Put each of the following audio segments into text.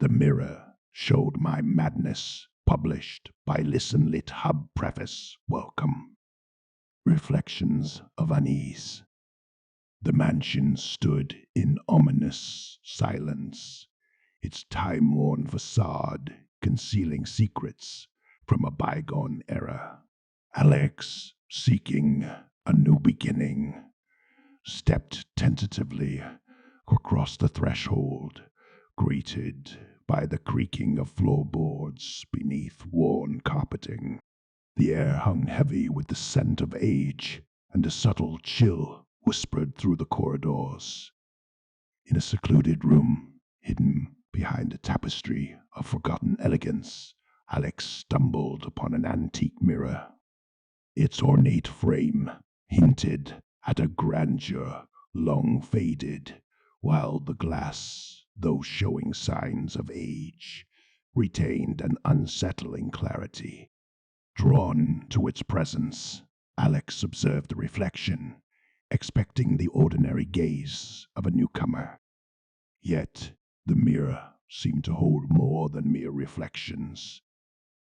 The Mirror Showed My Madness, published by Listen Lit Hub. Preface. Welcome. Reflections of Unease. The mansion stood in ominous silence, its time-worn facade concealing secrets from a bygone era. Alex, seeking a new beginning, stepped tentatively across the threshold, greeted by the creaking of floorboards beneath worn carpeting. The air hung heavy with the scent of age, and a subtle chill whispered through the corridors. In a secluded room, hidden behind a tapestry of forgotten elegance, Alex stumbled upon an antique mirror. Its ornate frame hinted at a grandeur long faded, while the glass, though showing signs of age, retained an unsettling clarity. Drawn to its presence, Alex observed the reflection, expecting the ordinary gaze of a newcomer. Yet the mirror seemed to hold more than mere reflections.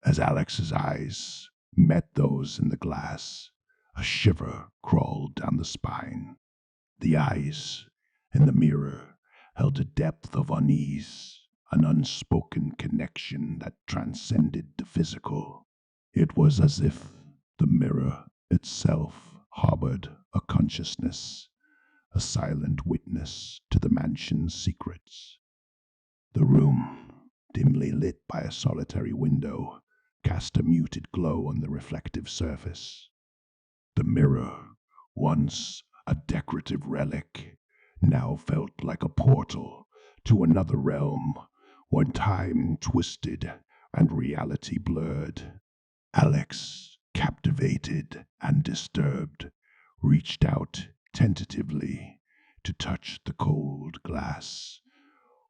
As Alex's eyes met those in the glass, a shiver crawled down the spine. The eyes in the mirror held a depth of unease, an unspoken connection that transcended the physical. It was as if the mirror itself harbored a consciousness, a silent witness to the mansion's secrets. The room, dimly lit by a solitary window, cast a muted glow on the reflective surface. The mirror, once a decorative relic, now felt like a portal to another realm, where time twisted and reality blurred. Alex, captivated and disturbed, reached out tentatively to touch the cold glass,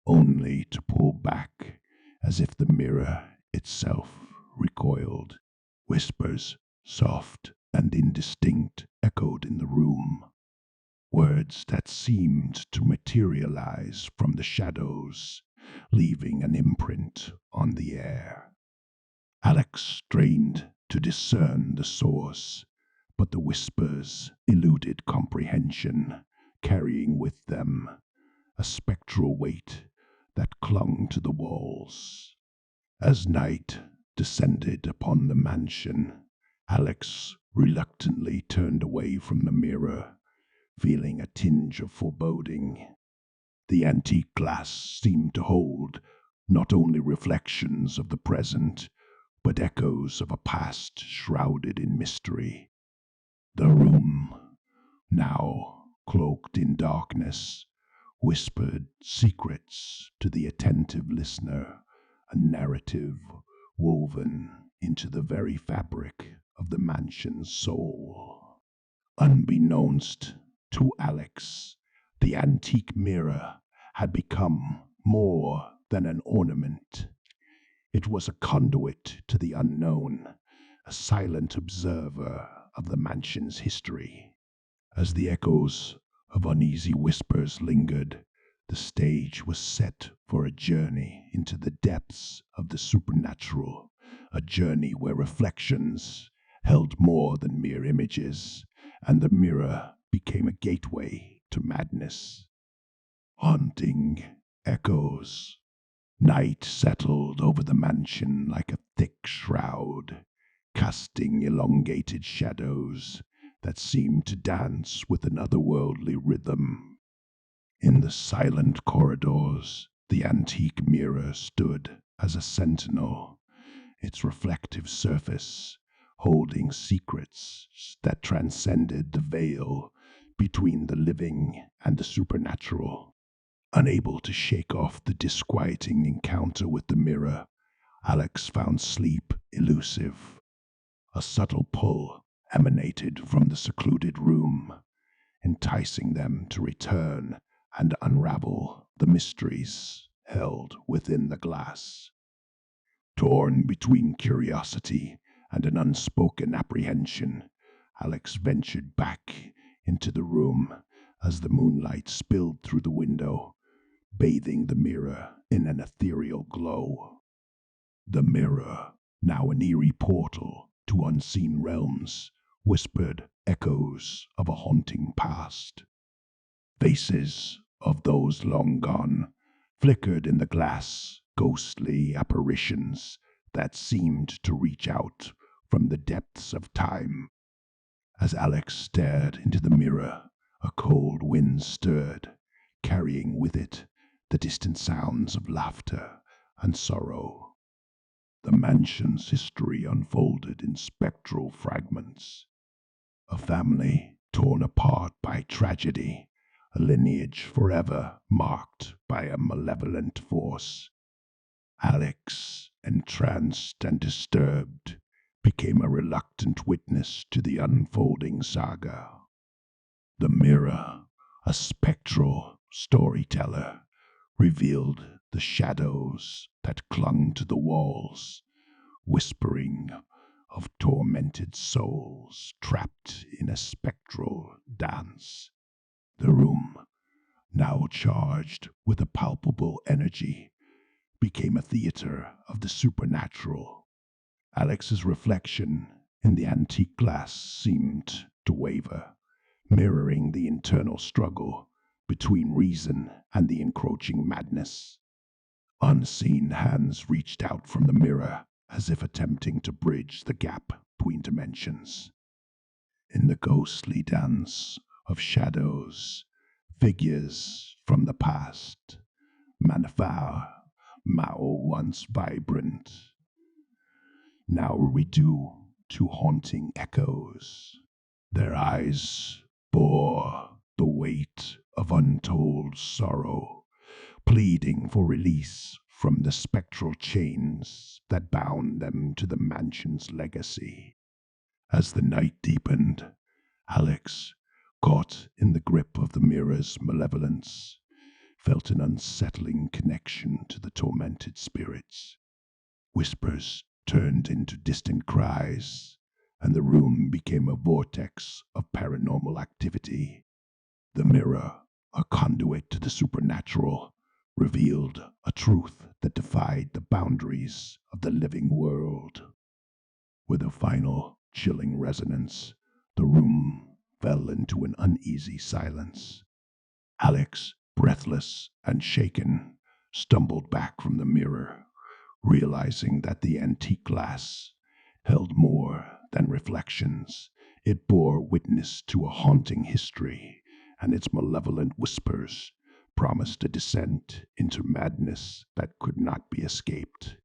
only to pull back as if the mirror itself recoiled. Whispers, soft and indistinct, echoed in the room, words that seemed to materialize from the shadows, leaving an imprint on the air. Alex strained to discern the source, but the whispers eluded comprehension, carrying with them a spectral weight that clung to the walls. As night descended upon the mansion, Alex reluctantly turned away from the mirror, feeling a tinge of foreboding. The antique glass seemed to hold not only reflections of the present, but echoes of a past shrouded in mystery. The room, now cloaked in darkness, whispered secrets to the attentive listener, a narrative woven into the very fabric of the mansion's soul. Unbeknownst to Alex, the antique mirror had become more than an ornament. It was a conduit to the unknown, a silent observer of the mansion's history. As the echoes of uneasy whispers lingered, the stage was set for a journey into the depths of the supernatural, a journey where reflections held more than mere images, and the mirror became a gateway to madness. Haunting echoes. Night settled over the mansion like a thick shroud, casting elongated shadows that seemed to dance with an otherworldly rhythm. In the silent corridors, the antique mirror stood as a sentinel, its reflective surface holding secrets that transcended the veil between the living and the supernatural. Unable to shake off the disquieting encounter with the mirror, Alex found sleep elusive. A subtle pull emanated from the secluded room, enticing them to return and unravel the mysteries held within the glass. Torn between curiosity and an unspoken apprehension, Alex ventured back into the room as the moonlight spilled through the window, bathing the mirror in an ethereal glow. The mirror, now an eerie portal to unseen realms, whispered echoes of a haunting past. Faces of those long gone flickered in the glass, ghostly apparitions that seemed to reach out from the depths of time. As Alex stared into the mirror, a cold wind stirred, carrying with it the distant sounds of laughter and sorrow. The mansion's history unfolded in spectral fragments. A family torn apart by tragedy, a lineage forever marked by a malevolent force. Alex, entranced and disturbed, became a reluctant witness to the unfolding saga. The mirror, a spectral storyteller, revealed the shadows that clung to the walls, whispering of tormented souls trapped in a spectral dance. The room, now charged with a palpable energy, became a theater of the supernatural. Alex's reflection in the antique glass seemed to waver, mirroring the internal struggle between reason and the encroaching madness. Unseen hands reached out from the mirror as if attempting to bridge the gap between dimensions. In the ghostly dance of shadows, figures from the past, manifest, Mao once vibrant, now reduced to haunting echoes. Their eyes bore the weight of untold sorrow, pleading for release from the spectral chains that bound them to the mansion's legacy. As the night deepened, Alex, caught in the grip of the mirror's malevolence, felt an unsettling connection to the tormented spirits. Whispers turned into distant cries, and the room became a vortex of paranormal activity. The mirror, a conduit to the supernatural, revealed a truth that defied the boundaries of the living world. With a final chilling resonance, the room fell into an uneasy silence. Alex, breathless and shaken, stumbled back from the mirror, realizing that the antique glass held more than reflections. It bore witness to a haunting history, and its malevolent whispers promised a descent into madness that could not be escaped.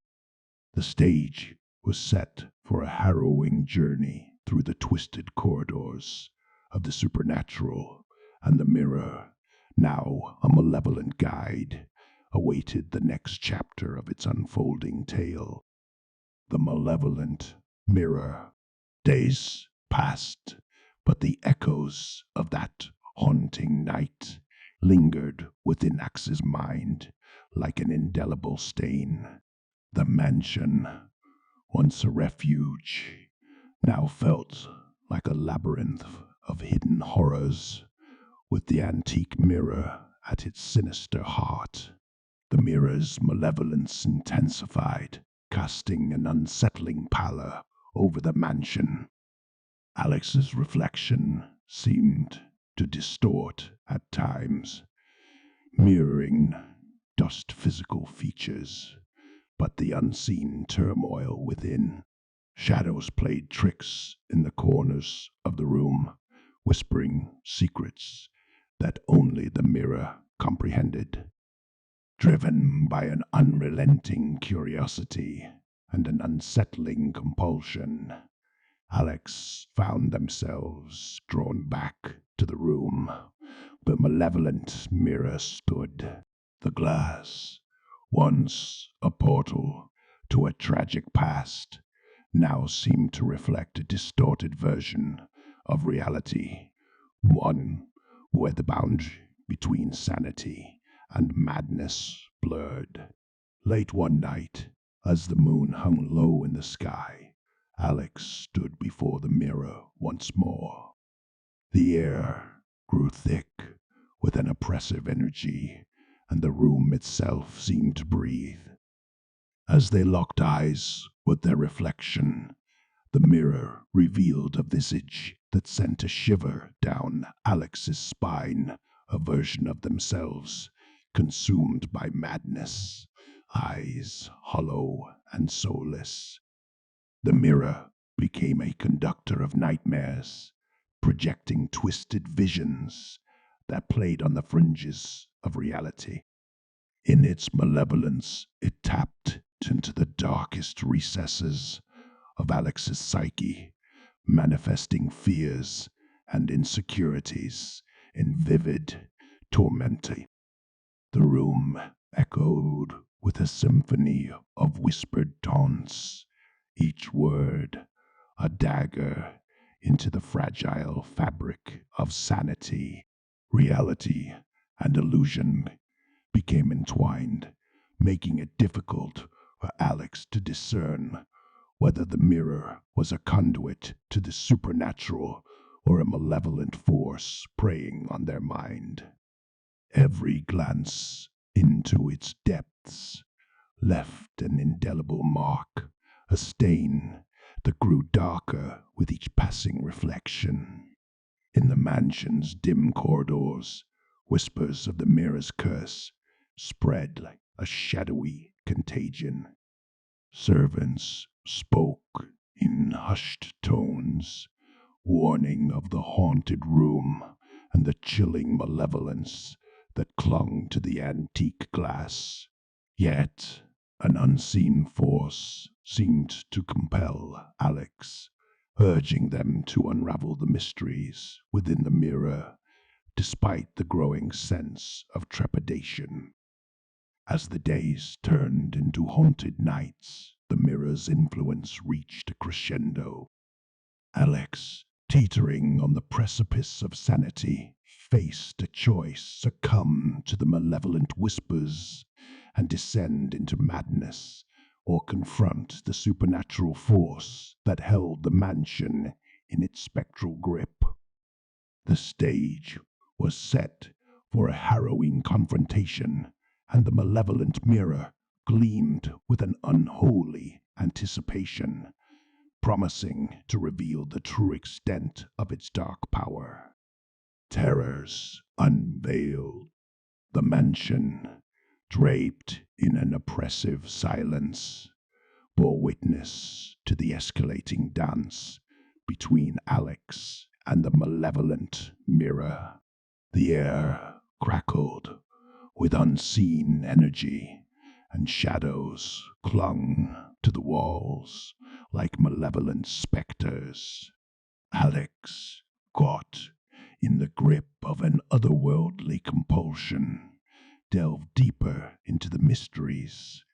The stage was set for a harrowing journey through the twisted corridors of the supernatural, and the mirror, now a malevolent guide, awaited the next chapter of its unfolding tale. The malevolent mirror. Days passed, but the echoes of that haunting night lingered within Axe's mind like an indelible stain. The mansion, once a refuge, now felt like a labyrinth of hidden horrors, with the antique mirror at its sinister heart. The mirror's malevolence intensified, casting an unsettling pallor over the mansion. Alex's reflection seemed to distort at times, mirroring just physical features, but the unseen turmoil within. Shadows played tricks in the corners of the room, whispering secrets that only the mirror comprehended. Driven by an unrelenting curiosity and an unsettling compulsion, Alex found themselves drawn back to the room. The malevolent mirror stood. The glass, once a portal to a tragic past, now seemed to reflect a distorted version of reality, one where the boundary between sanity and madness blurred. Late one night, as the moon hung low in the sky, Alex stood before the mirror once more. The air grew thick with an oppressive energy, and the room itself seemed to breathe. As they locked eyes with their reflection, the mirror revealed a visage that sent a shiver down Alex's spine, a version of themselves, consumed by madness, eyes hollow and soulless. The mirror became a conductor of nightmares, projecting twisted visions that played on the fringes of reality. In its malevolence, it tapped into the darkest recesses of Alex's psyche, manifesting fears and insecurities in vivid torment. The room echoed with a symphony of whispered taunts, each word a dagger into the fragile fabric of sanity. Reality and illusion became entwined, making it difficult for Alex to discern whether the mirror was a conduit to the supernatural or a malevolent force preying on their mind. Every glance into its depths left an indelible mark, a stain that grew darker with each passing reflection. In the mansion's dim corridors, whispers of the mirror's curse spread like a shadowy contagion. Servants spoke in hushed tones, warning of the haunted room and the chilling malevolence that clung to the antique glass. Yet an unseen force seemed to compel Alex, urging them to unravel the mysteries within the mirror, despite the growing sense of trepidation. As the days turned into haunted nights, the mirror's influence reached a crescendo. Alex, teetering on the precipice of sanity, faced a choice: succumb to the malevolent whispers and descend into madness, or confront the supernatural force that held the mansion in its spectral grip. The stage was set for a harrowing confrontation, and the malevolent mirror gleamed with an unholy anticipation, promising to reveal the true extent of its dark power. Terrors unveiled. The mansion, draped in an oppressive silence, bore witness to the escalating dance between Alex and the malevolent mirror. The air crackled with unseen energy, and shadows clung to the walls like malevolent specters. Alex, caught in the grip of an otherworldly compulsion, delved deeper into the mysteries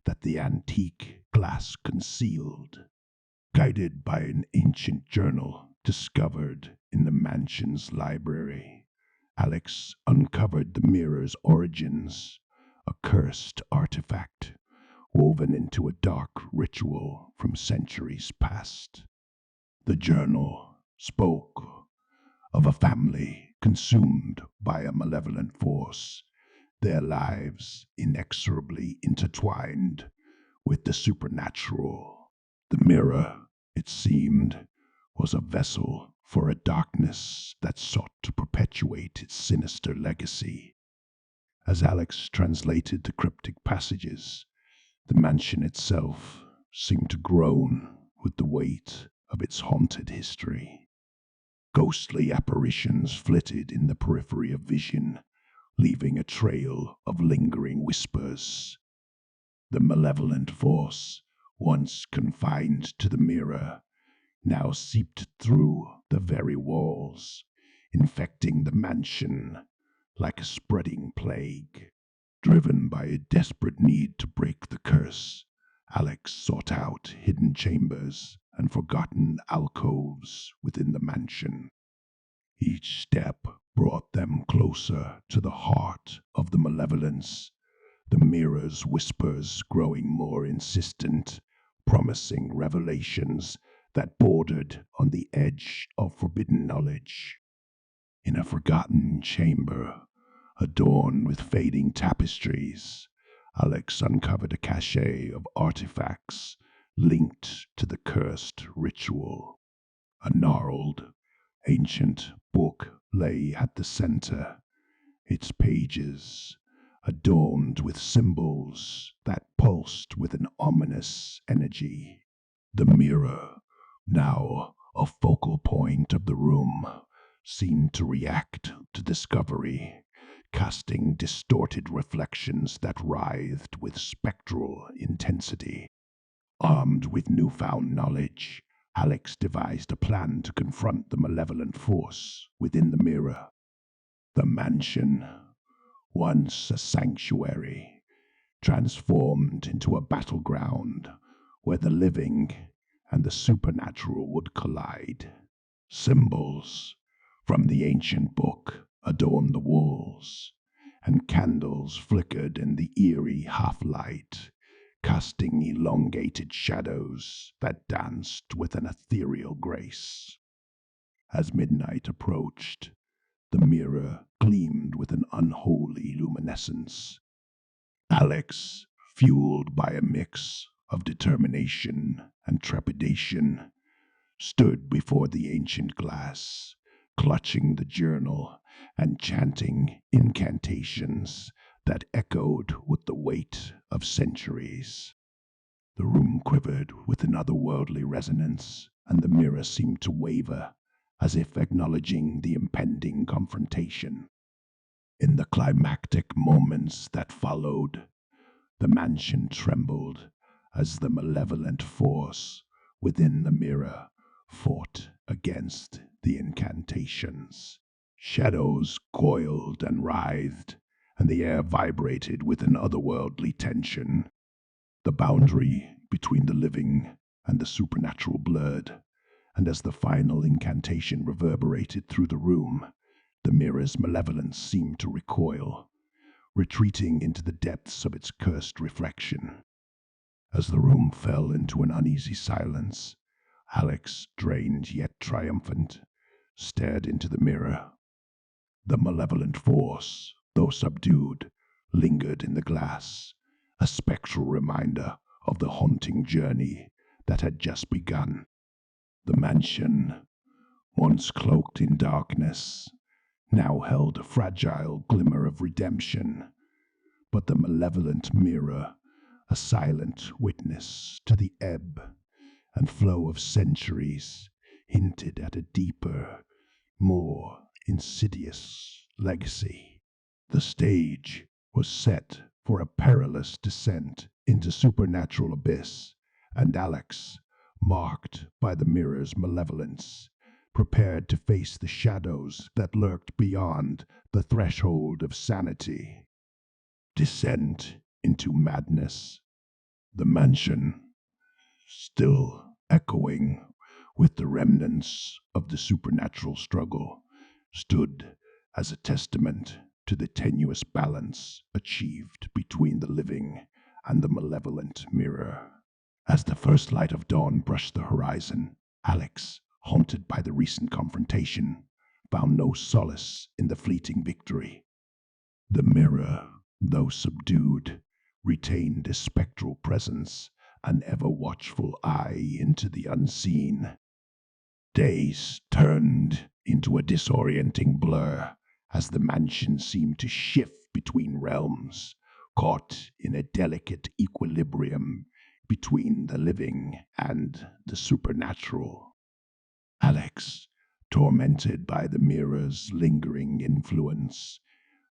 that the antique glass concealed. Guided by an ancient journal discovered in the mansion's library, Alex uncovered the mirror's origins, a cursed artifact woven into a dark ritual from centuries past. The journal spoke of a family consumed by a malevolent force, their lives inexorably intertwined with the supernatural. The mirror, it seemed, was a vessel for a darkness that sought to perpetuate its sinister legacy. As Alex translated the cryptic passages, the mansion itself seemed to groan with the weight of its haunted history. Ghostly apparitions flitted in the periphery of vision, leaving a trail of lingering whispers. The malevolent force, once confined to the mirror, now seeped through the very walls, infecting the mansion like a spreading plague. Driven by a desperate need to break the curse, Alex sought out hidden chambers and forgotten alcoves within the mansion. Each step brought them closer to the heart of the malevolence, the mirror's whispers growing more insistent, promising revelations that bordered on the edge of forbidden knowledge. In a forgotten chamber, Adorned with fading tapestries, Alex uncovered a cache of artifacts linked to the cursed ritual. A gnarled, ancient book lay at the center, its pages adorned with symbols that pulsed with an ominous energy. The mirror, now a focal point of the room, seemed to react to discovery, casting distorted reflections that writhed with spectral intensity. Armed with newfound knowledge, Alex devised a plan to confront the malevolent force within the mirror. The mansion, once a sanctuary, transformed into a battleground where the living and the supernatural would collide. Symbols from the ancient book adorned the walls, and candles flickered in the eerie half-light, casting elongated shadows that danced with an ethereal grace. As midnight approached, the mirror gleamed with an unholy luminescence. Alex, fueled by a mix of determination and trepidation, stood before the ancient glass, clutching the journal and chanting incantations that echoed with the weight of centuries. The room quivered with an otherworldly resonance, and the mirror seemed to waver, as if acknowledging the impending confrontation. In the climactic moments that followed, the mansion trembled as the malevolent force within the mirror fought against the incantations. Shadows coiled and writhed, and the air vibrated with an otherworldly tension. The boundary between the living and the supernatural blurred, and as the final incantation reverberated through the room, the mirror's malevolence seemed to recoil, retreating into the depths of its cursed reflection. As the room fell into an uneasy silence, Alex, drained yet triumphant, stared into the mirror. The malevolent force, though subdued, lingered in the glass, a spectral reminder of the haunting journey that had just begun. The mansion, once cloaked in darkness, now held a fragile glimmer of redemption, but the malevolent mirror, a silent witness to the ebb and flow of centuries, hinted at a deeper, more insidious legacy. The stage was set for a perilous descent into supernatural abyss, and Alex, marked by the mirror's malevolence, prepared to face the shadows that lurked beyond the threshold of sanity. Descent into madness. The mansion, still echoing with the remnants of the supernatural struggle, stood as a testament to the tenuous balance achieved between the living and the malevolent mirror. As the first light of dawn brushed the horizon, Alex, haunted by the recent confrontation, found no solace in the fleeting victory. The mirror, though subdued, retained a spectral presence, an ever-watchful eye into the unseen. Days turned into a disorienting blur as the mansion seemed to shift between realms, caught in a delicate equilibrium between the living and the supernatural. Alex, tormented by the mirror's lingering influence,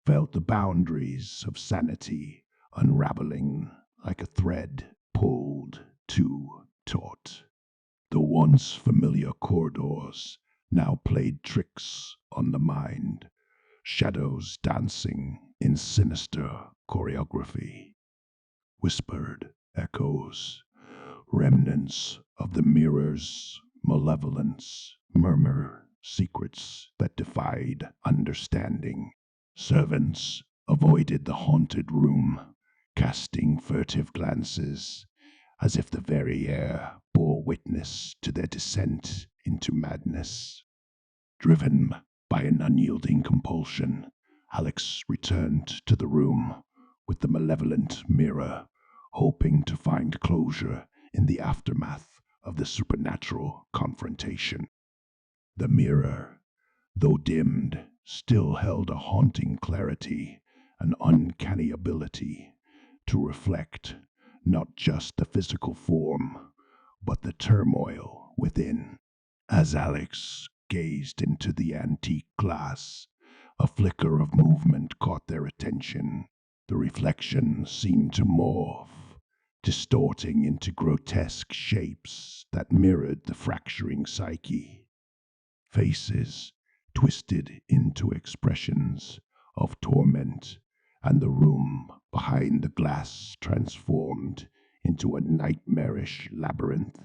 felt the boundaries of sanity unraveling like a thread pulled too taut. The once familiar corridors now played tricks on the mind, shadows dancing in sinister choreography. Whispered echoes, remnants of the mirror's malevolence, murmur secrets that defied understanding. Servants avoided the haunted room, casting furtive glances, as if the very air bore witness to their descent into madness. Driven by an unyielding compulsion, Alex returned to the room with the malevolent mirror, hoping to find closure in the aftermath of the supernatural confrontation. The mirror, though dimmed, still held a haunting clarity, an uncanny ability to reflect not just the physical form, but the turmoil within. As Alex gazed into the antique glass, a flicker of movement caught their attention. The reflection seemed to morph, distorting into grotesque shapes that mirrored the fracturing psyche. Faces twisted into expressions of torment, and the room behind the glass transformed into a nightmarish labyrinth.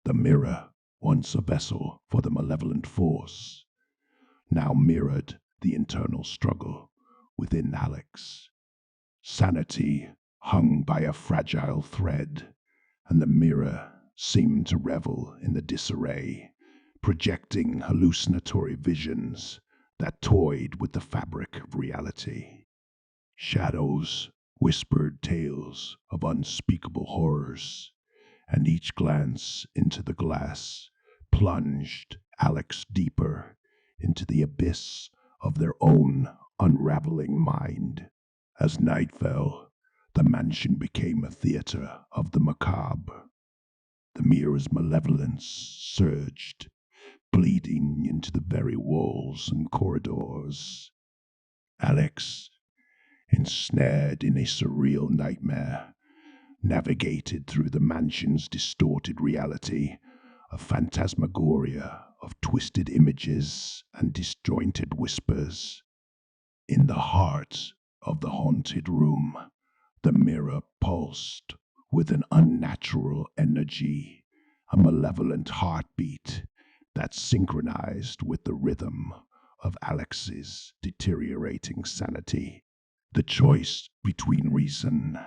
The mirror, once a vessel for the malevolent force, now mirrored the internal struggle within Alex. Sanity hung by a fragile thread, and the mirror seemed to revel in the disarray, projecting hallucinatory visions that toyed with the fabric of reality. Shadows whispered tales of unspeakable horrors, and each glance into the glass plunged Alex deeper into the abyss of their own unraveling mind. As night fell, the mansion became a theater of the macabre. The mirror's malevolence surged, bleeding into the very walls and corridors. Alex, ensnared in a surreal nightmare, navigated through the mansion's distorted reality, a phantasmagoria of twisted images and disjointed whispers. In the heart of the haunted room, the mirror pulsed with an unnatural energy, a malevolent heartbeat that synchronized with the rhythm of Alex's deteriorating sanity. The choice between reason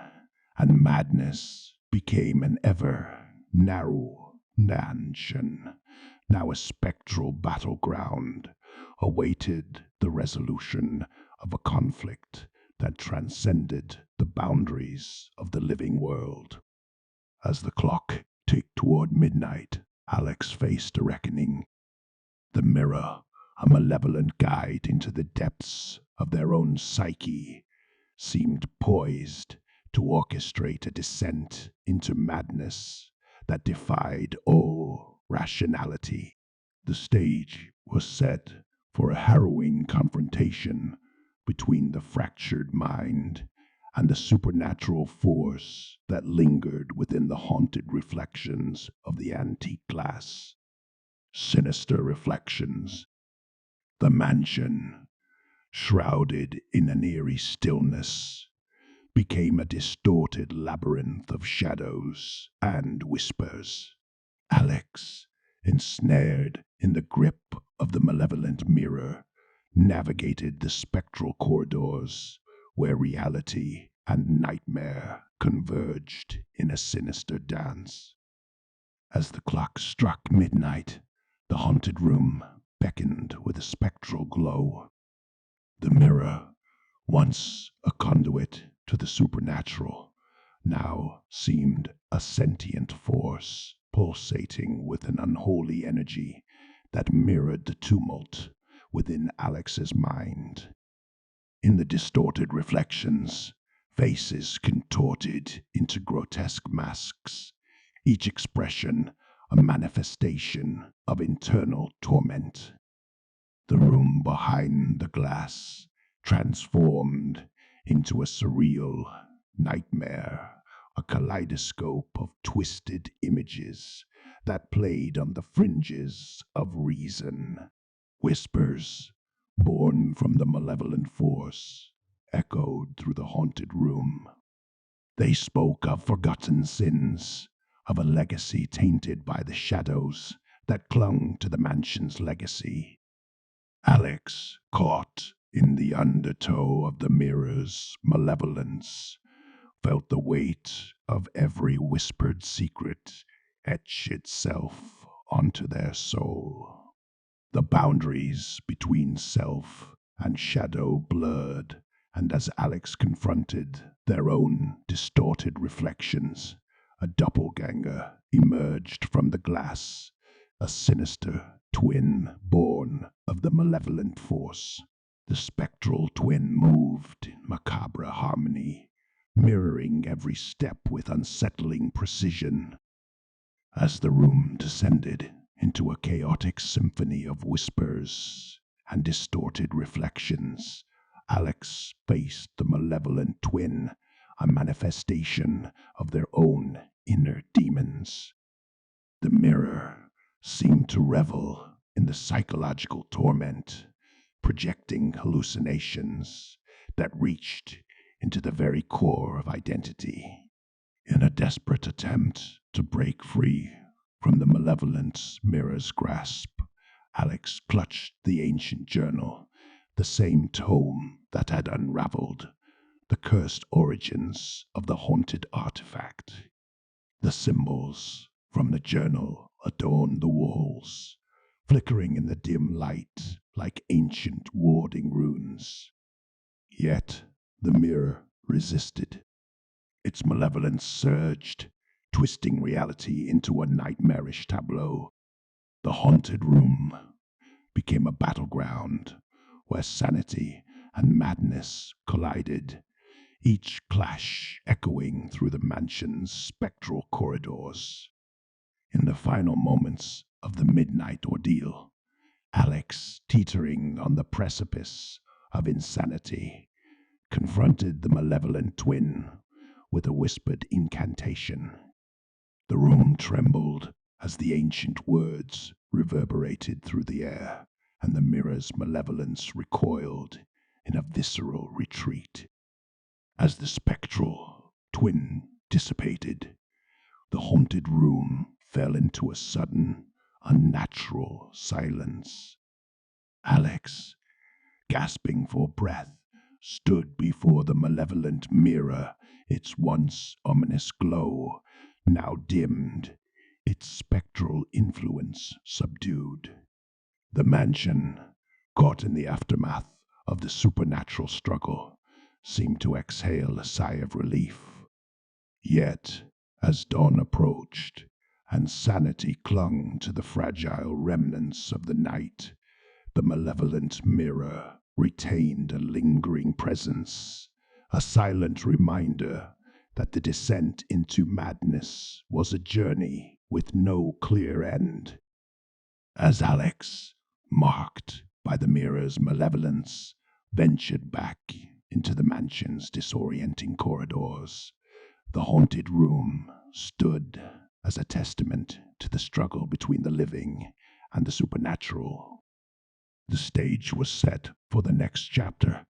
and madness became an ever narrow mansion, now a spectral battleground, awaited the resolution of a conflict that transcended the boundaries of the living world. As the clock ticked toward midnight, Alex faced a reckoning. The mirror, a malevolent guide into the depths of their own psyche, seemed poised to orchestrate a descent into madness that defied all rationality. The stage was set for a harrowing confrontation between the fractured mind and the supernatural force that lingered within the haunted reflections of the antique glass. Sinister reflections. The mansion, shrouded in an eerie stillness, became a distorted labyrinth of shadows and whispers. Alex, ensnared in the grip of the malevolent mirror, navigated the spectral corridors where reality and nightmare converged in a sinister dance. As the clock struck midnight, the haunted room beckoned with a spectral glow. The mirror, once a conduit to the supernatural, now seemed a sentient force pulsating with an unholy energy that mirrored the tumult within Alex's mind. In the distorted reflections, faces contorted into grotesque masks, each expression a manifestation of internal torment. The room behind the glass transformed into a surreal nightmare, a kaleidoscope of twisted images that played on the fringes of reason. Whispers, born from the malevolent force, echoed through the haunted room. They spoke of forgotten sins, of a legacy tainted by the shadows that clung to the mansion's legacy. Alex, caught in the undertow of the mirror's malevolence, felt the weight of every whispered secret etch itself onto their soul. The boundaries between self and shadow blurred, and as Alex confronted their own distorted reflections, a doppelganger emerged from the glass, a sinister twin born of the malevolent force. The spectral twin moved in macabre harmony, mirroring every step with unsettling precision. As the room descended into a chaotic symphony of whispers and distorted reflections, Alex faced the malevolent twin, a manifestation of their own inner demons. The mirror seemed to revel in the psychological torment, projecting hallucinations that reached into the very core of identity. In a desperate attempt to break free from the malevolent mirror's grasp, Alex clutched the ancient journal, the same tome that had unraveled the cursed origins of the haunted artifact. The symbols from the journal adorned the walls, flickering in the dim light like ancient warding runes. Yet the mirror resisted. Its malevolence surged, twisting reality into a nightmarish tableau. The haunted room became a battleground where sanity and madness collided, each clash echoing through the mansion's spectral corridors. In the final moments of the midnight ordeal, Alex, teetering on the precipice of insanity, confronted the malevolent twin with a whispered incantation. The room trembled as the ancient words reverberated through the air, and the mirror's malevolence recoiled in a visceral retreat. As the spectral twin dissipated, the haunted room fell into a sudden, unnatural silence. Alex, gasping for breath, stood before the malevolent mirror, its once ominous glow now dimmed, its spectral influence subdued. The mansion, caught in the aftermath of the supernatural struggle, seemed to exhale a sigh of relief. Yet, as dawn approached, and sanity clung to the fragile remnants of the night, the malevolent mirror retained a lingering presence, a silent reminder that the descent into madness was a journey with no clear end. As Alex, marked by the mirror's malevolence, ventured back into the mansion's disorienting corridors, the haunted room stood as a testament to the struggle between the living and the supernatural. The stage was set for the next chapter,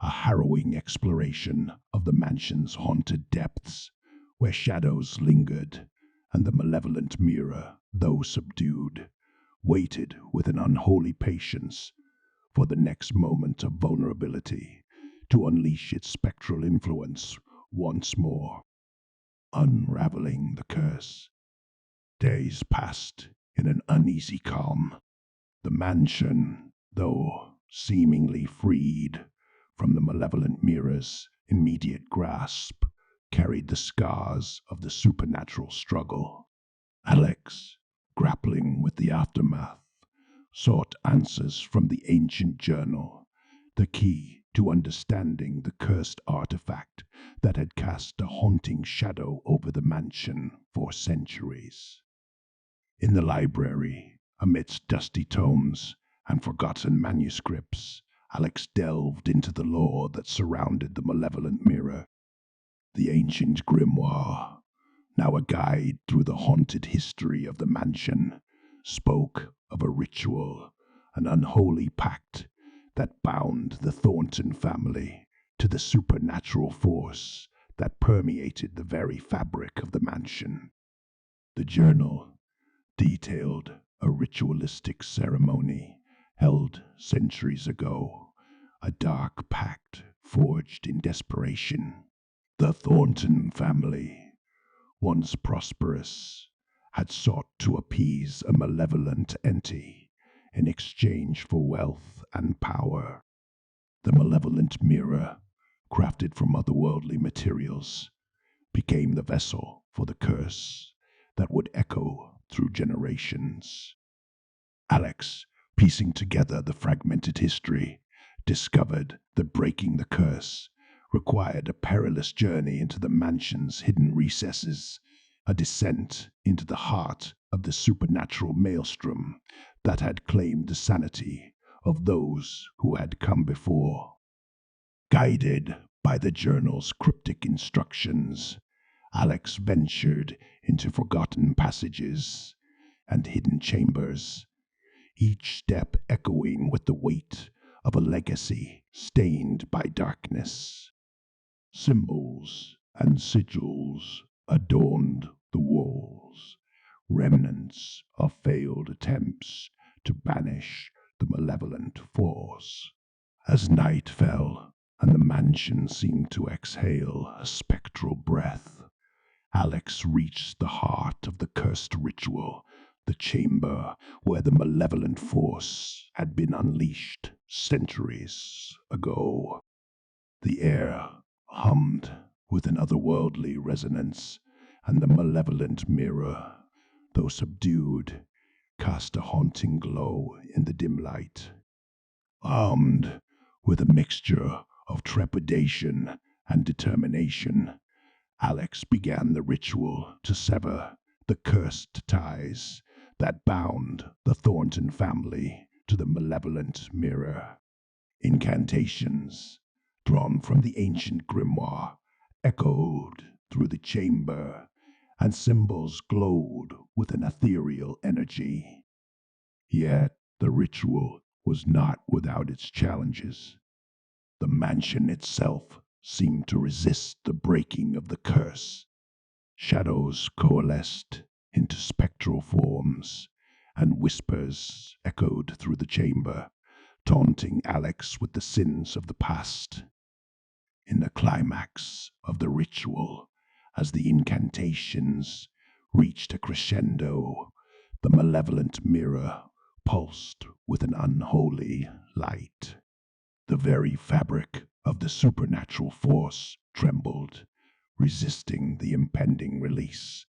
a harrowing exploration of the mansion's haunted depths, where shadows lingered and the malevolent mirror, though subdued, waited with an unholy patience for the next moment of vulnerability to unleash its spectral influence once more. Unraveling the curse. Days passed in an uneasy calm. The mansion, though seemingly freed from the malevolent mirror's immediate grasp, carried the scars of the supernatural struggle. Alex, grappling with the aftermath, sought answers from the ancient journal, the key to understanding the cursed artifact that had cast a haunting shadow over the mansion for centuries. In the library, amidst dusty tomes and forgotten manuscripts, Alex delved into the lore that surrounded the malevolent mirror. The ancient grimoire, now a guide through the haunted history of the mansion, spoke of a ritual, an unholy pact that bound the Thornton family to the supernatural force that permeated the very fabric of the mansion. The journal detailed a ritualistic ceremony held centuries ago, a dark pact forged in desperation. The Thornton family, once prosperous, had sought to appease a malevolent entity in exchange for wealth and power. The malevolent mirror, crafted from otherworldly materials, became the vessel for the curse that would echo through generations. Alex, piecing together the fragmented history, discovered that breaking the curse required a perilous journey into the mansion's hidden recesses, a descent into the heart of the supernatural maelstrom that had claimed the sanity of those who had come before. Guided by the journal's cryptic instructions, Alex ventured into forgotten passages and hidden chambers, each step echoing with the weight of a legacy stained by darkness. Symbols and sigils adorned the walls, remnants of failed attempts to banish the malevolent force. As night fell and the mansion seemed to exhale a spectral breath, Alex reached the heart of the cursed ritual, the chamber where the malevolent force had been unleashed centuries ago. The air hummed with an otherworldly resonance, and the malevolent mirror, though subdued, cast a haunting glow in the dim light. Armed with a mixture of trepidation and determination, Alex began the ritual to sever the cursed ties that bound the Thornton family to the malevolent mirror. Incantations, drawn from the ancient grimoire, echoed through the chamber, and symbols glowed with an ethereal energy. Yet the ritual was not without its challenges. The mansion itself seemed to resist the breaking of the curse. Shadows coalesced into spectral forms, and whispers echoed through the chamber, taunting Alex with the sins of the past. In the climax of the ritual, as the incantations reached a crescendo, the malevolent mirror pulsed with an unholy light. The very fabric of the supernatural force trembled, resisting the impending release.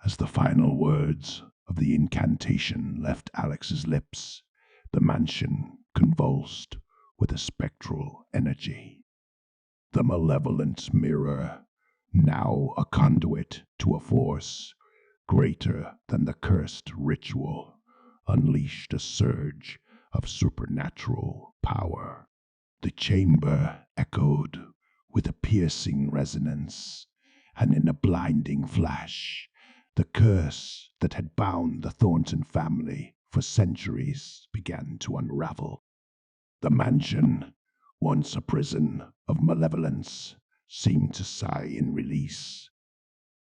As the final words of the incantation left Alex's lips, the mansion convulsed with a spectral energy. The malevolent mirror, now a conduit to a force greater than the cursed ritual, unleashed a surge of supernatural power. The chamber echoed with a piercing resonance, and in a blinding flash, the curse that had bound the Thornton family for centuries began to unravel. The mansion, once a prison of malevolence, seemed to sigh in release.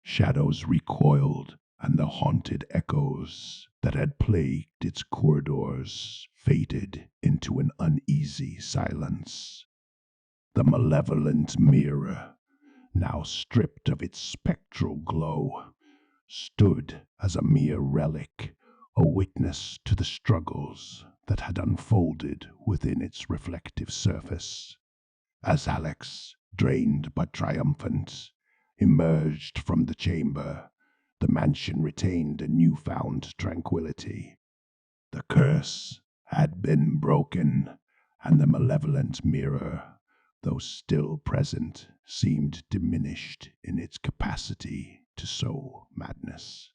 Shadows recoiled, and the haunted echoes that had plagued its corridors faded into an uneasy silence. The malevolent mirror, now stripped of its spectral glow, stood as a mere relic, a witness to the struggles that had unfolded within its reflective surface. As Alex, drained but triumphant, emerged from the chamber, the mansion retained a newfound tranquility. The curse had been broken, and the malevolent mirror, though still present, seemed diminished in its capacity to sow madness.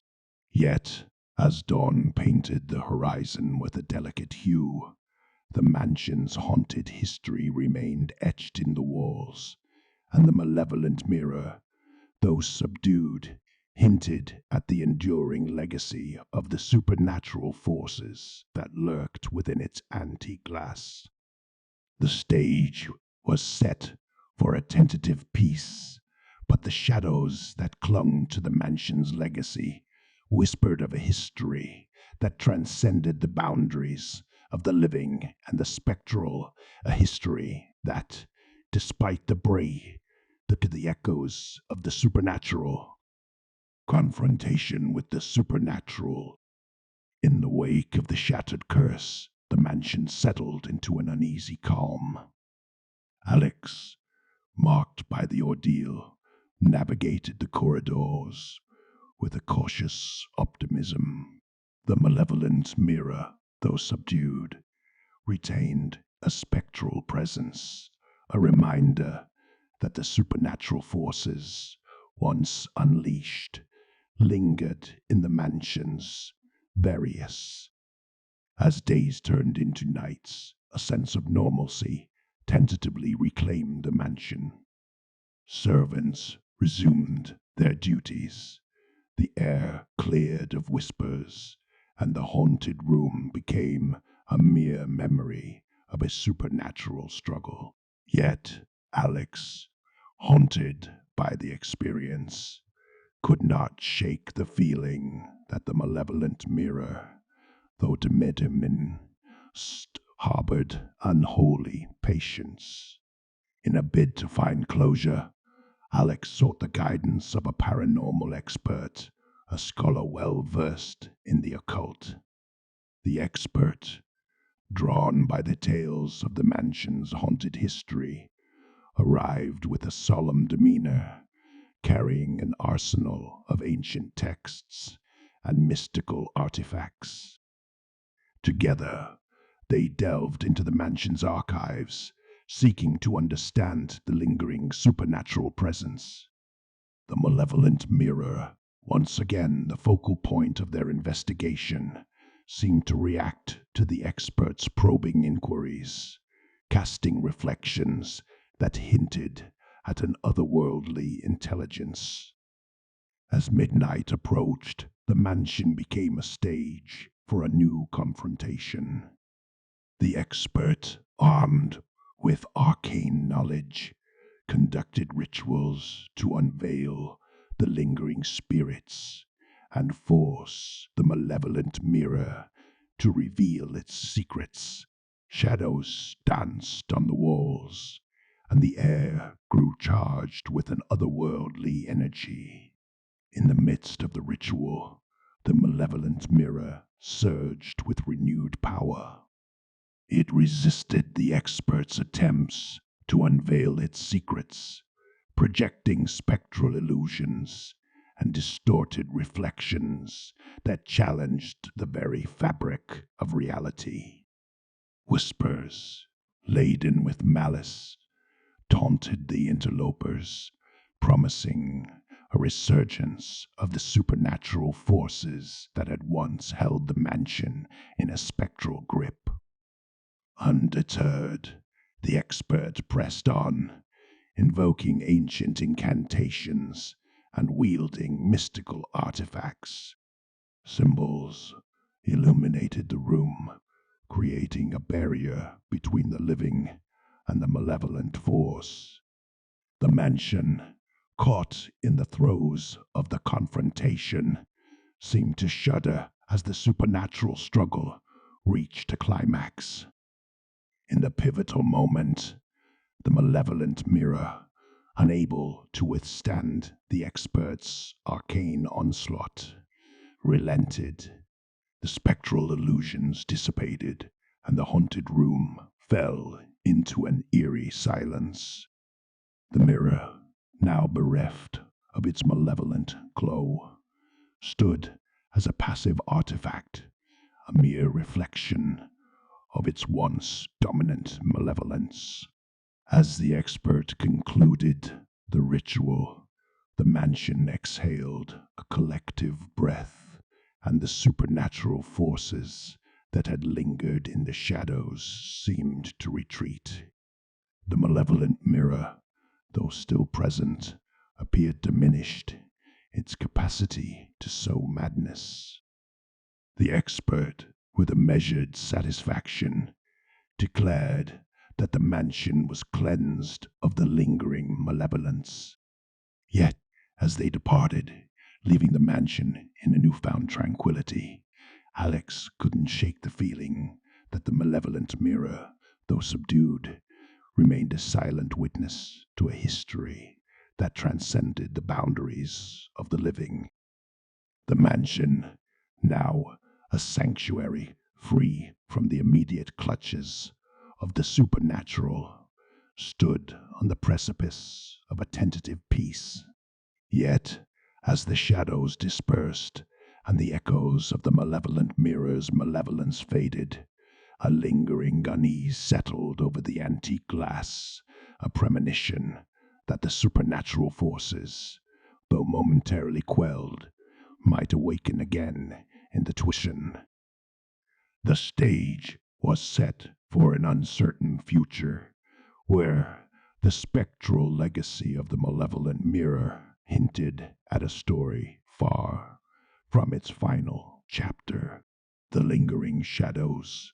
Yet, as dawn painted the horizon with a delicate hue, the mansion's haunted history remained etched in the walls, and the malevolent mirror, though subdued, hinted at the enduring legacy of the supernatural forces that lurked within its anti-glass. The stage was set for a tentative peace, but the shadows that clung to the mansion's legacy whispered of a history that transcended the boundaries of the living and the spectral, a history that, despite the echoes of the supernatural, confrontation with the supernatural. In the wake of the shattered curse, the mansion settled into an uneasy calm. Alex, marked by the ordeal, navigated the corridors with a cautious optimism. The malevolent mirror, though subdued, retained a spectral presence, a reminder that the supernatural forces, once unleashed, lingered in the mansion's various. As days turned into nights, a sense of normalcy tentatively reclaimed the mansion. Servants resumed their duties. The air cleared of whispers, and the haunted room became a mere memory of a supernatural struggle. Yet Alex, haunted by the experience, could not shake the feeling that the malevolent mirror, though determined, harbored unholy patience. In a bid to find closure, Alex sought the guidance of a paranormal expert, a scholar well versed in the occult. The expert, drawn by the tales of the mansion's haunted history, arrived with a solemn demeanor, carrying an arsenal of ancient texts and mystical artifacts. Together, they delved into the mansion's archives, seeking to understand the lingering supernatural presence. The malevolent mirror, once again the focal point of their investigation, seemed to react to the experts' probing inquiries, casting reflections that hinted at an otherworldly intelligence. As midnight approached, the mansion became a stage for a new confrontation. The expert, armed with arcane knowledge, conducted rituals to unveil the lingering spirits and force the malevolent mirror to reveal its secrets. Shadows danced on the walls, and the air grew charged with an otherworldly energy. In the midst of the ritual, the malevolent mirror surged with renewed power. It resisted the expert's attempts to unveil its secrets, projecting spectral illusions and distorted reflections that challenged the very fabric of reality. Whispers, laden with malice, taunted the interlopers, promising a resurgence of the supernatural forces that had once held the mansion in a spectral grip. Undeterred, the expert pressed on, invoking ancient incantations and wielding mystical artifacts. Symbols illuminated the room, creating a barrier between the living and the malevolent force. The mansion, caught in the throes of the confrontation, seemed to shudder as the supernatural struggle reached a climax. In the pivotal moment, the malevolent mirror, unable to withstand the expert's arcane onslaught, relented. The spectral illusions dissipated, and the haunted room fell into an eerie silence. The mirror, now bereft of its malevolent glow, stood as a passive artifact, a mere reflection of its once dominant malevolence. As the expert concluded the ritual, the mansion exhaled a collective breath, and the supernatural forces that had lingered in the shadows seemed to retreat. The malevolent mirror, though still present, appeared diminished, its capacity to sow madness. The expert, with a measured satisfaction, declared that the mansion was cleansed of the lingering malevolence. Yet, as they departed, leaving the mansion in a newfound tranquility, Alex couldn't shake the feeling that the malevolent mirror, though subdued, remained a silent witness to a history that transcended the boundaries of the living. The mansion, now a sanctuary free from the immediate clutches of the supernatural, stood on the precipice of a tentative peace. Yet, as the shadows dispersed and the echoes of the malevolent mirror's malevolence faded, a lingering unease settled over the antique glass, a premonition that the supernatural forces, though momentarily quelled, might awaken again in the tuition. The stage was set for an uncertain future, where the spectral legacy of the malevolent mirror hinted at a story far from its final chapter. The lingering shadows,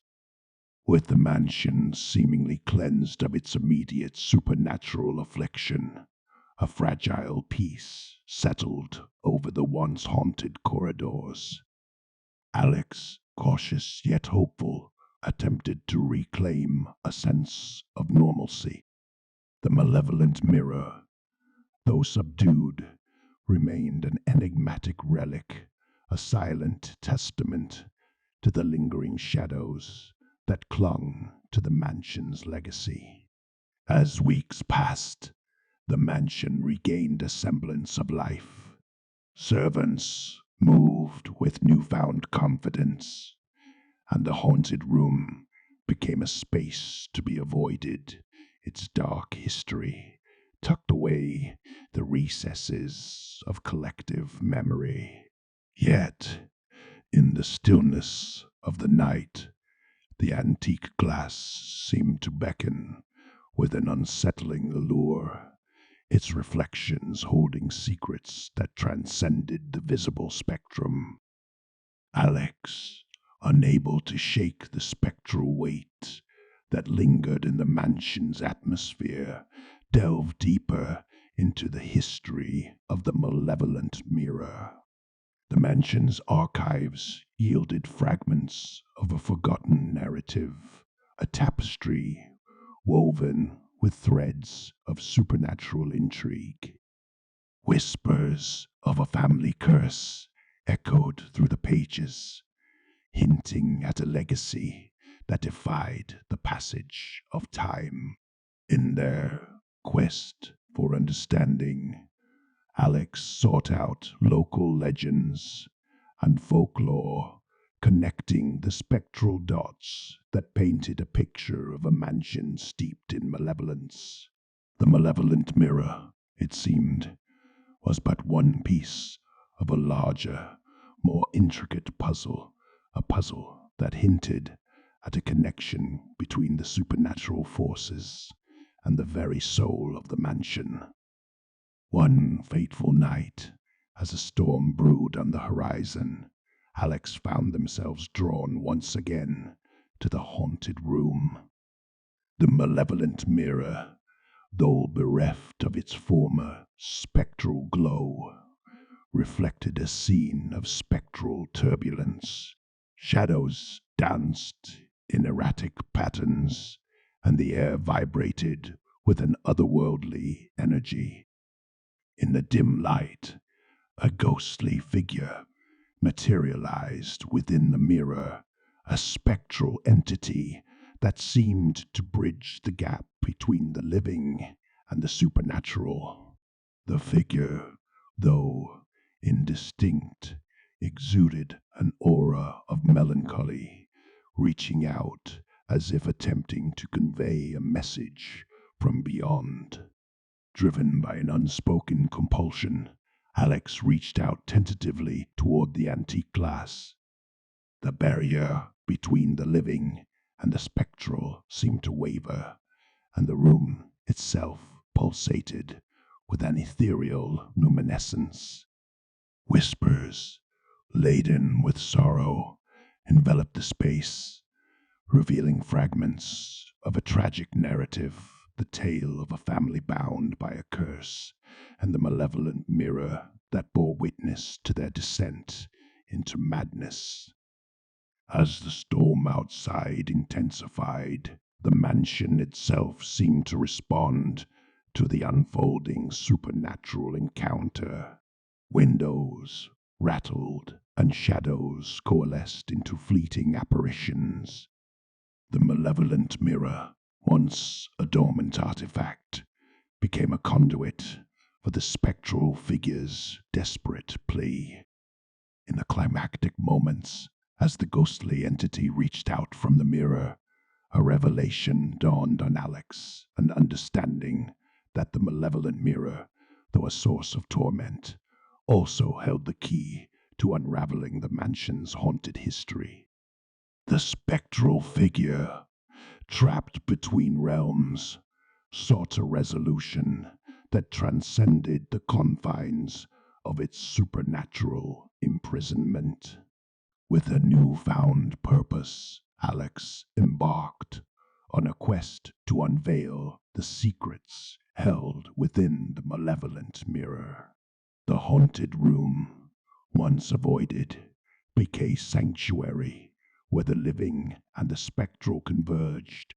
with the mansion seemingly cleansed of its immediate supernatural affliction, a fragile peace settled over the once haunted corridors. Alex, cautious yet hopeful, attempted to reclaim a sense of normalcy. The malevolent mirror, though subdued, remained an enigmatic relic, a silent testament to the lingering shadows that clung to the mansion's legacy. As weeks passed, the mansion regained a semblance of life. Servants moved with newfound confidence, and the haunted room became a space to be avoided, its dark history tucked away the recesses of collective memory. Yet, in the stillness of the night, the antique glass seemed to beckon with an unsettling allure, its reflections holding secrets that transcended the visible spectrum. Alex, unable to shake the spectral weight that lingered in the mansion's atmosphere, delved deeper into the history of the malevolent mirror. The mansion's archives yielded fragments of a forgotten narrative, a tapestry woven with threads of supernatural intrigue. Whispers of a family curse echoed through the pages, hinting at a legacy that defied the passage of time. In their quest for understanding, Alex sought out local legends and folklore, connecting the spectral dots that painted a picture of a mansion steeped in malevolence. The malevolent mirror, it seemed, was but one piece of a larger, more intricate puzzle, a puzzle that hinted at a connection between the supernatural forces and the very soul of the mansion. One fateful night, as a storm brewed on the horizon, Alex found themselves drawn once again to the haunted room. The malevolent mirror, though bereft of its former spectral glow, reflected a scene of spectral turbulence. Shadows danced in erratic patterns, and the air vibrated with an otherworldly energy. In the dim light, a ghostly figure materialized within the mirror, a spectral entity that seemed to bridge the gap between the living and the supernatural. The figure, though indistinct, exuded an aura of melancholy, reaching out as if attempting to convey a message from beyond. Driven by an unspoken compulsion, Alex reached out tentatively toward the antique glass. The barrier between the living and the spectral seemed to waver, and the room itself pulsated with an ethereal luminescence. Whispers, laden with sorrow, enveloped the space, revealing fragments of a tragic narrative, the tale of a family bound by a curse, and the malevolent mirror that bore witness to their descent into madness. As the storm outside intensified, the mansion itself seemed to respond to the unfolding supernatural encounter. Windows rattled, and shadows coalesced into fleeting apparitions. The malevolent mirror, once a dormant artifact, became a conduit for the spectral figure's desperate plea. In the climactic moments, as the ghostly entity reached out from the mirror, a revelation dawned on Alex, an understanding that the malevolent mirror, though a source of torment, also held the key to unraveling the mansion's haunted history. The spectral figure, trapped between realms, sought a resolution that transcended the confines of its supernatural imprisonment. With a newfound purpose, Alex embarked on a quest to unveil the secrets held within the malevolent mirror. The haunted room, once avoided, became sanctuary where the living and the spectral converged.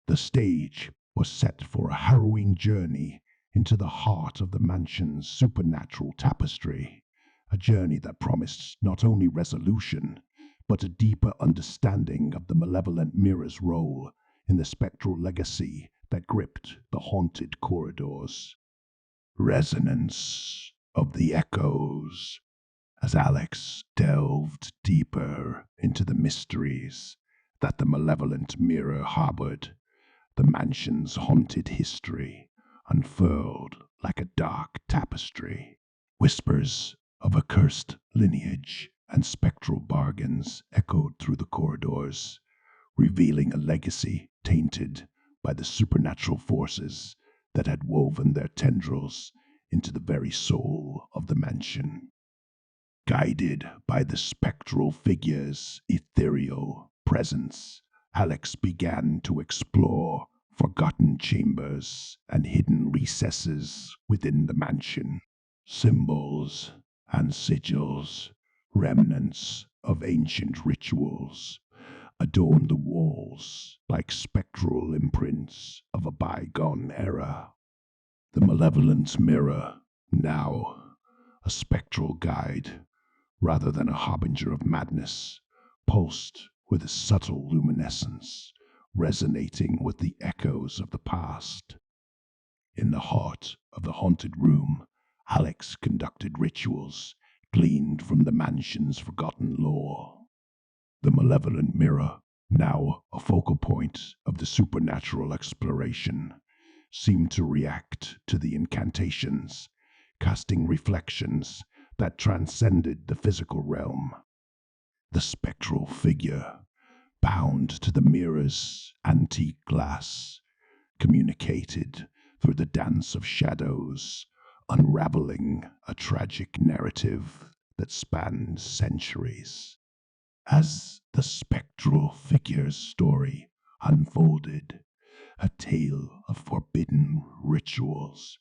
The stage was set for a harrowing journey into the heart of the mansion's supernatural tapestry, a journey that promised not only resolution, but a deeper understanding of the malevolent mirror's role in the spectral legacy that gripped the haunted corridors. Resonance of the echoes. As Alex delved deeper into the mysteries that the malevolent mirror harbored, the mansion's haunted history unfurled like a dark tapestry. Whispers of a cursed lineage and spectral bargains echoed through the corridors, revealing a legacy tainted by the supernatural forces that had woven their tendrils into the very soul of the mansion. Guided by the spectral figure's ethereal presence, Alex began to explore forgotten chambers and hidden recesses within the mansion. Symbols and sigils, remnants of ancient rituals, adorned the walls like spectral imprints of a bygone era. The malevolent mirror, now a spectral guide rather than a harbinger of madness, pulsed with a subtle luminescence, resonating with the echoes of the past. In the heart of the haunted room, Alex conducted rituals gleaned from the mansion's forgotten lore. The malevolent mirror, now a focal point of the supernatural exploration, seemed to react to the incantations, casting reflections that transcended the physical realm. The spectral figure, bound to the mirror's antique glass, communicated through the dance of shadows, unraveling a tragic narrative that spanned centuries. As the spectral figure's story unfolded, a tale of forbidden rituals,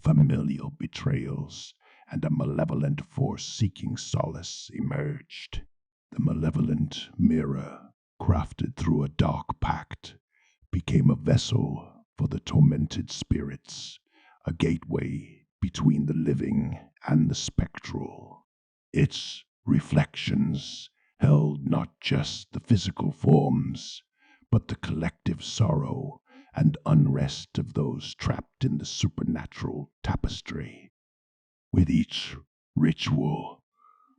familial betrayals, and a malevolent force seeking solace emerged. The malevolent mirror, crafted through a dark pact, became a vessel for the tormented spirits, a gateway between the living and the spectral. Its reflections held not just the physical forms, but the collective sorrow and unrest of those trapped in the supernatural tapestry. With each ritual,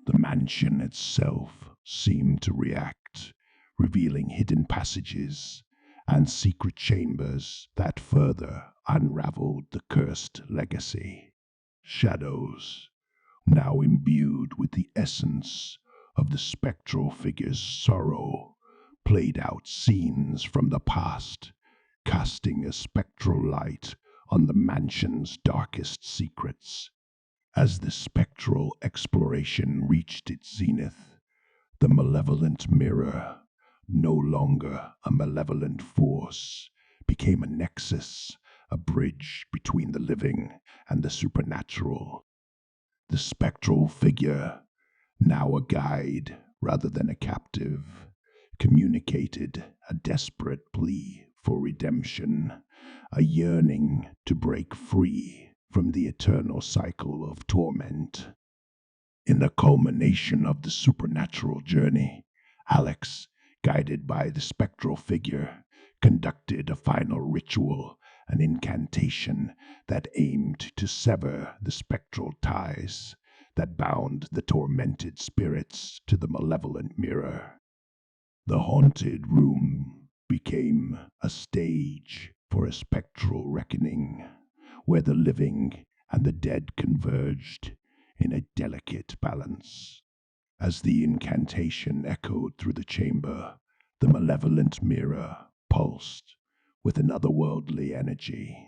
the mansion itself seemed to react, revealing hidden passages and secret chambers that further unraveled the cursed legacy. Shadows, now imbued with the essence of the spectral figure's sorrow, played out scenes from the past, casting a spectral light on the mansion's darkest secrets. As the spectral exploration reached its zenith, the malevolent mirror, no longer a malevolent force, became a nexus, a bridge between the living and the supernatural. The spectral figure, now a guide rather than a captive, communicated a desperate plea for redemption, a yearning to break free from the eternal cycle of torment. In the culmination of the supernatural journey, Alex, guided by the spectral figure, conducted a final ritual, an incantation that aimed to sever the spectral ties that bound the tormented spirits to the malevolent mirror. The haunted room became a stage for a spectral reckoning, where the living and the dead converged in a delicate balance. As the incantation echoed through the chamber, the malevolent mirror pulsed with an otherworldly energy.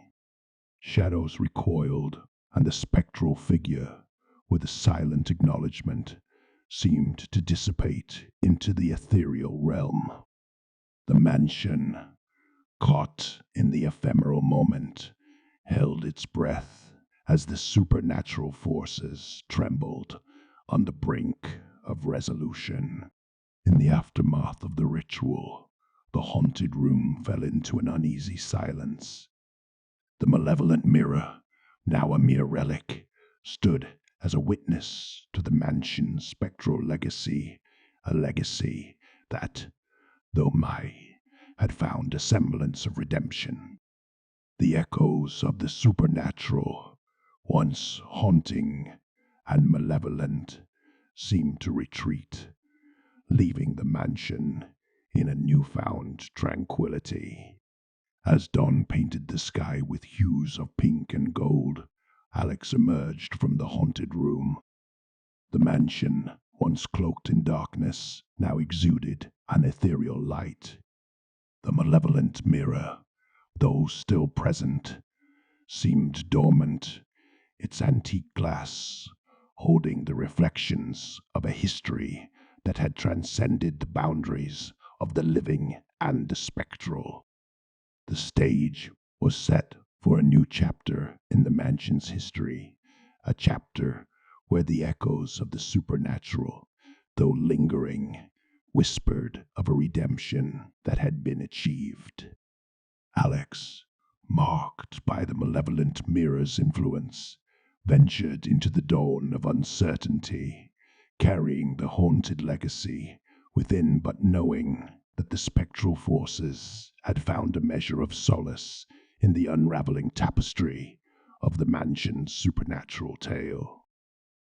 Shadows recoiled, and the spectral figure, with a silent acknowledgement, seemed to dissipate into the ethereal realm. The mansion, caught in the ephemeral moment, held its breath as the supernatural forces trembled on the brink of resolution. In the aftermath of the ritual, the haunted room fell into an uneasy silence. The malevolent mirror, now a mere relic, stood as a witness to the mansion's spectral legacy, a legacy that, though Mai had found a semblance of redemption, the echoes of the supernatural, once haunting and malevolent, seemed to retreat, leaving the mansion in a newfound tranquility. As dawn painted the sky with hues of pink and gold, Alex emerged from the haunted room. The mansion, once cloaked in darkness, now exuded an ethereal light. The malevolent mirror, though still present, seemed dormant, its antique glass holding the reflections of a history that had transcended the boundaries of the living and the spectral. The stage was set for a new chapter in the mansion's history, a chapter where the echoes of the supernatural, though lingering, whispered of a redemption that had been achieved. Alex, marked by the malevolent mirror's influence, ventured into the dawn of uncertainty, carrying the haunted legacy within, but knowing that the spectral forces had found a measure of solace in the unraveling tapestry of the mansion's supernatural tale.